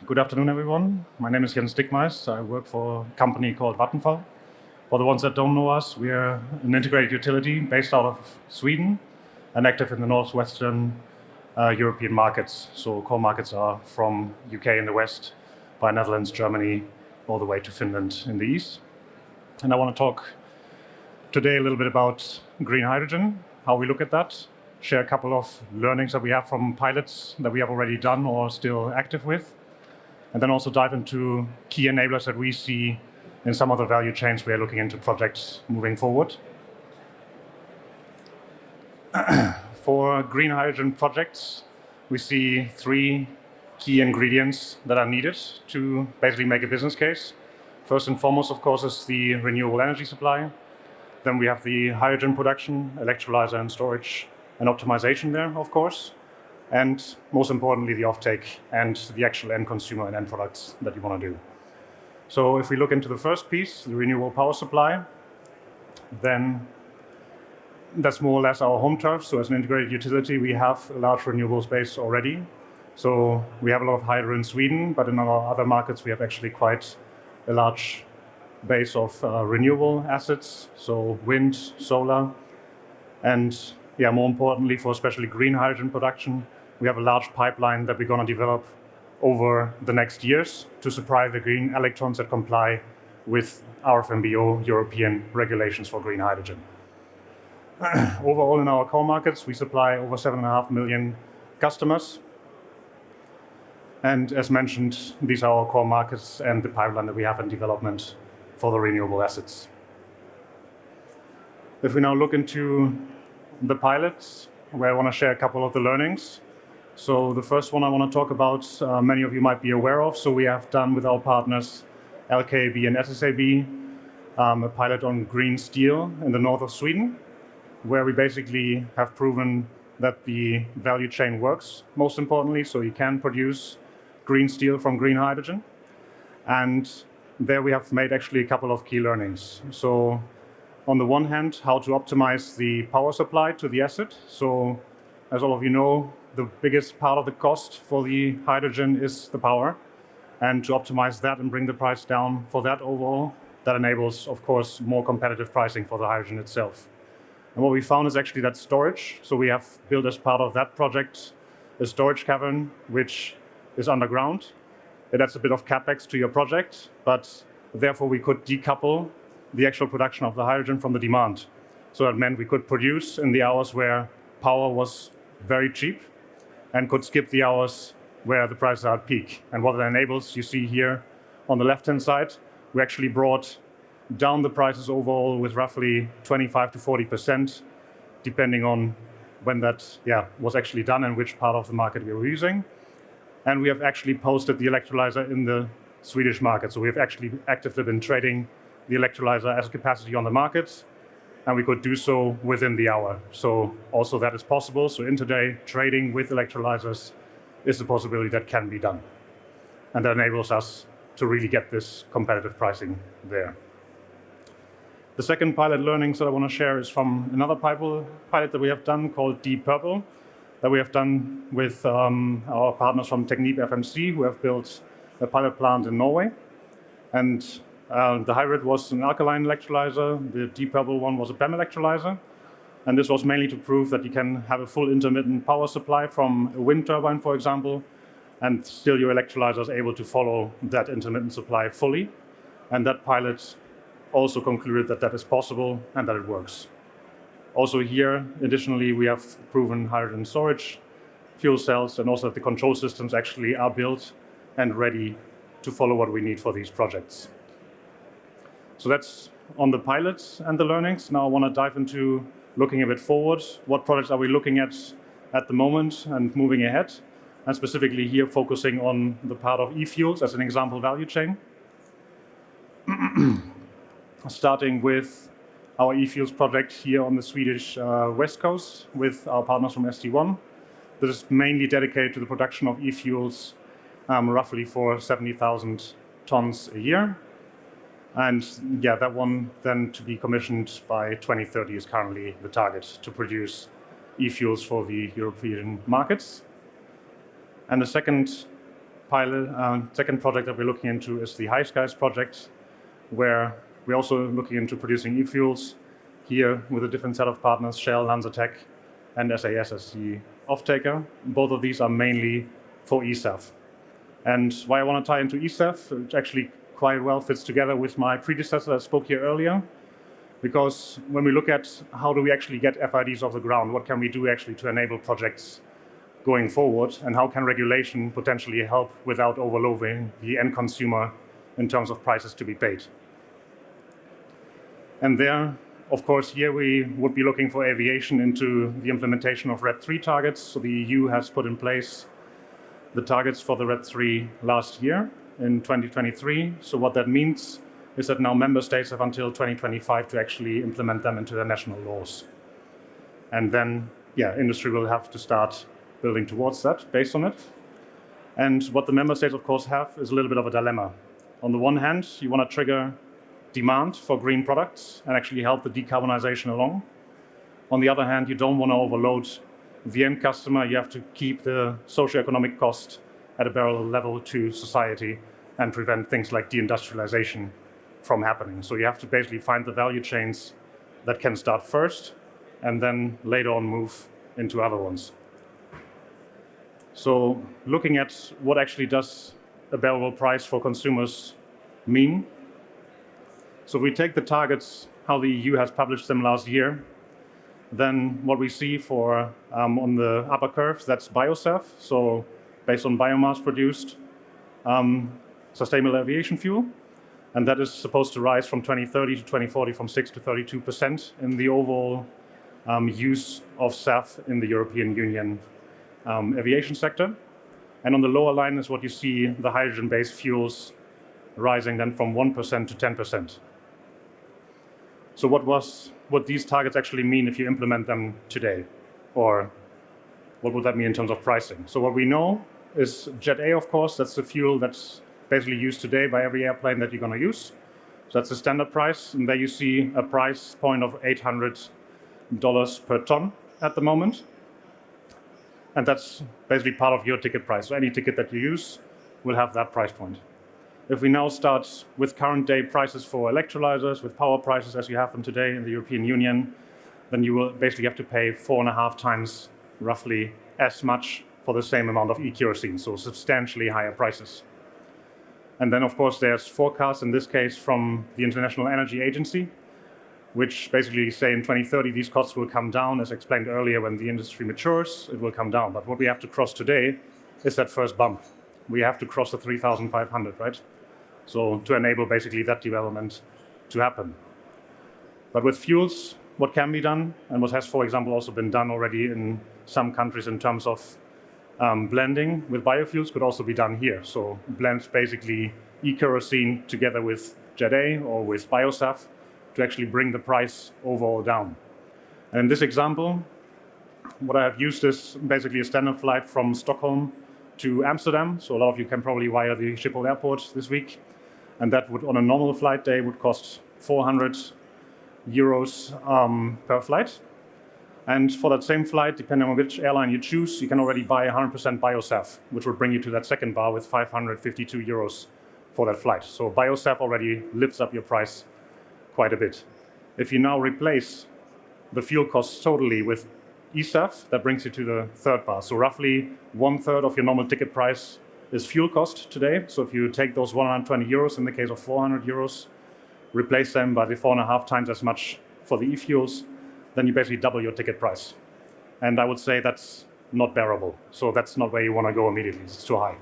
Good afternoon, everyone. My name is Dickmeis. I work for a company called Vattenfall. For the ones that don't know us, we are an integrated utility based out of Sweden and active in the northwestern European markets. So core markets are from UK in the west, by Netherlands, Germany, all the way to Finland in the east. And I want to talk today a little bit about green hydrogen, how we look at that, share a couple of learnings that we have from pilots that we have already done or still active with, and then also dive into key enablers that we see in some of the value chains we are looking into projects moving forward. For green hydrogen projects, we see three key ingredients that are needed to basically make a business case. First and foremost, of course, is the renewable energy supply. Then we have the hydrogen production, electrolyzer and storage and optimization there, of course. And most importantly, the offtake and the actual end consumer and end products that you want to do. So if we look into the first piece, the renewable power supply, then that's more or less our home turf. So as an integrated utility, we have a large renewables base already. So we have a lot of hydro in Sweden, but in our other markets, we have actually quite a large base of renewable assets, so wind, solar, and more importantly, for especially green hydrogen production, we have a large pipeline that we're going to develop over the next years to supply the green electrons that comply with RFMBO European regulations for green hydrogen. Overall, in our core markets, we supply over 7.5 million customers. And as mentioned, these are our core markets and the pipeline that we have in development for the renewable assets. If we now look into the pilots, where I want to share a couple of the learnings. So the first one I want to talk about, many of you might be aware of. So we have done with our partners LKAB and SSAB a pilot on green steel in the north of Sweden, where we basically have proven that the value chain works, most importantly, so you can produce green steel from green hydrogen. And there we have made actually a couple of key learnings. So on the one hand, how to optimize the power supply to the asset. So as all of you know, the biggest part of the cost for the hydrogen is the power. And to optimize that and bring the price down for that overall, that enables, of course, more competitive pricing for the hydrogen itself. And what we found is actually that storage. So we have built as part of that project a storage cavern, which is underground. It adds a bit of capex to your project, but therefore we could decouple the actual production of the hydrogen from the demand. So that meant we could produce in the hours where power was very cheap and could skip the hours where the prices are at peak. And what it enables, you see here on the left-hand side, we actually brought down the prices overall with roughly 25 to 40%, depending on when that was actually done and which part of the market we were using. And we have actually posted the electrolyzer in the Swedish market. So we have actually actively been trading the electrolyzer as a capacity on the market, and we could do so within the hour. So also that is possible. So intraday trading with electrolyzers is a possibility that can be done. And that enables us to really get this competitive pricing there. The second pilot learnings that I want to share is from another pilot that we have done called Deep Purple, that we have done with our partners from Technip FMC, who have built a pilot plant in Norway. And the hybrid was an alkaline electrolyzer. The Deep Purple one was a PEM electrolyzer. And this was mainly to prove that you can have a full intermittent power supply from a wind turbine, for example, and still your electrolyzer is able to follow that intermittent supply fully. And that pilot also concluded that that is possible and that it works. Also here, additionally, we have proven hydrogen storage, fuel cells, and also that the control systems actually are built and ready to follow what we need for these projects. So that's on the pilots and the learnings. Now I want to dive into looking a bit forward. What projects are we looking at the moment and moving ahead? And specifically here focusing on the part of e-fuels as an example value chain. Starting with our e-fuels project here on the Swedish west coast with our partners from ST1. This is mainly dedicated to the production of e-fuels, roughly for 70,000 tons a year. And that one then to be commissioned by 2030 is currently the target to produce e-fuels for the European markets. And the second second project that we're looking into is the High Skies project, where we're also looking into producing e-fuels here with a different set of partners, Shell, LanzaTech, and SAS as the off-taker. Both of these are mainly for eSAF. And why I want to tie into eSAF, which actually quite well fits together with my predecessor that spoke here earlier, because when we look at how do we actually get FIDs off the ground, what can we do actually to enable projects going forward, and how can regulation potentially help without overloading the end consumer in terms of prices to be paid. And there, of course, here we would be looking for aviation into the implementation of RED III targets. So the EU has put in place the targets for the RED III last year in 2023. So what that means is that now member states have until 2025 to actually implement them into their national laws. And then, industry will have to start building towards that based on it. And what the member states, of course, have is a little bit of a dilemma. On the one hand, you want to trigger demand for green products and actually help the decarbonization along. On the other hand, you don't want to overload the end customer. You have to keep the socioeconomic cost at a barrel level to society and prevent things like deindustrialization from happening. So you have to basically find the value chains that can start first and then later on move into other ones. So looking at what actually does a barrel price for consumers mean. So if we take the targets, how the EU has published them last year, then what we see for on the upper curve, that's biosaf, so based on biomass produced sustainable aviation fuel. And that is supposed to rise from 2030 to 2040 from 6 to 32% in the overall use of SAF in the European Union aviation sector. And on the lower line is what you see, the hydrogen-based fuels rising then from 1% to 10%. So what these targets actually mean if you implement them today? Or what would that mean in terms of pricing? So what we know is Jet A, of course, that's the fuel that's basically used today by every airplane that you're going to use. So that's the standard price. And there you see a price point of $800 per ton at the moment. And that's basically part of your ticket price. So any ticket that you use will have that price point. If we now start with current day prices for electrolyzers, with power prices as you have them today in the European Union, then you will basically have to pay 4.5 times roughly as much for the same amount of e-kerosene, so substantially higher prices. And then, of course, there's forecasts, in this case, from the International Energy Agency, which basically say in 2030 these costs will come down. As explained earlier, when the industry matures, it will come down. But what we have to cross today is that first bump. We have to cross the 3,500, right? So to enable basically that development to happen. But with fuels, what can be done, and what has, for example, also been done already in some countries in terms of blending with biofuels, could also be done here. So blend basically e-kerosene together with Jet A or with biosaf to actually bring the price overall down. And in this example, what I have used is basically a standard flight from Stockholm to Amsterdam. So a lot of you can probably via the Schiphol airport this week. And that would, on a normal flight day, would cost 400 euros per flight. And for that same flight, depending on which airline you choose, you can already buy 100% biosaf, which would bring you to that second bar with 552 euros for that flight. So biosaf already lifts up your price quite a bit. If you now replace the fuel costs totally with eSAF, that brings you to the third bar. So roughly 1/3 of your normal ticket price is fuel cost today. So if you take those 120 euros in the case of 400 euros, replace them by the 4.5 times as much for the e-fuels, then you basically double your ticket price. And I would say that's not bearable. So that's not where you want to go immediately. It's too high.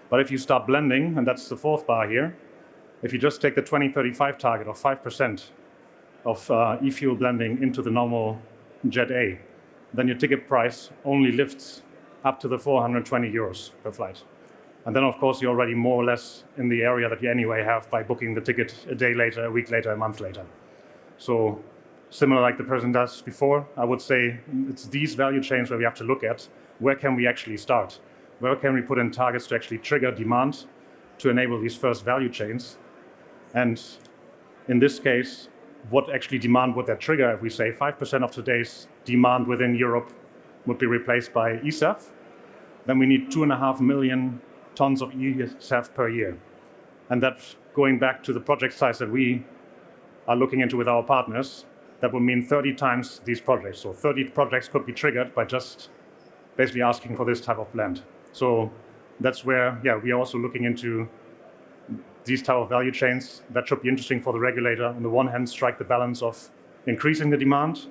But if you start blending, and that's the fourth bar here, if you just take the 2035 target of 5% of e-fuel blending into the normal Jet A, then your ticket price only lifts up to the 420 euros per flight. And then, of course, you're already more or less in the area that you anyway have by booking the ticket a day later, a week later, a month later. So similar like the president does before, I would say it's these value chains where we have to look at where can we actually start? Where can we put in targets to actually trigger demand to enable these first value chains? And in this case, what actually demand would that trigger if we say 5% of today's demand within Europe would be replaced by eSAF? Then we need 2.5 million tons of ESF per year. And that, going back to the project size that we are looking into with our partners, that will mean 30 times these projects. So 30 projects could be triggered by just basically asking for this type of blend. So that's where, we are also looking into these type of value chains. That should be interesting for the regulator. On the one hand, strike the balance of increasing the demand,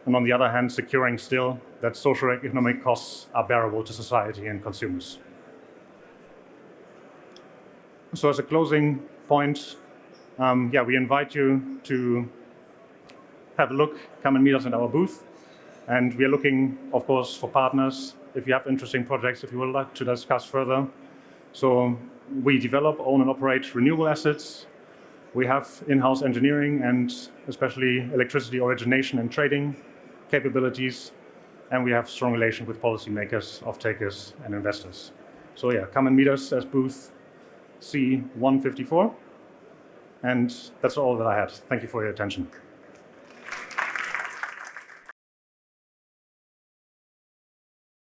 and on the other hand, securing still that socio-economic costs are bearable to society and consumers. So as a closing point, we invite you to have a look, come and meet us at our booth. And we are looking, of course, for partners. If you have interesting projects, if you would like to discuss further. So we develop, own and operate renewable assets. We have in-house engineering and especially electricity origination and trading capabilities. And we have strong relation with policymakers, off-takers and investors. So come and meet us at booth C154. And that's all that I had. Thank you for your attention.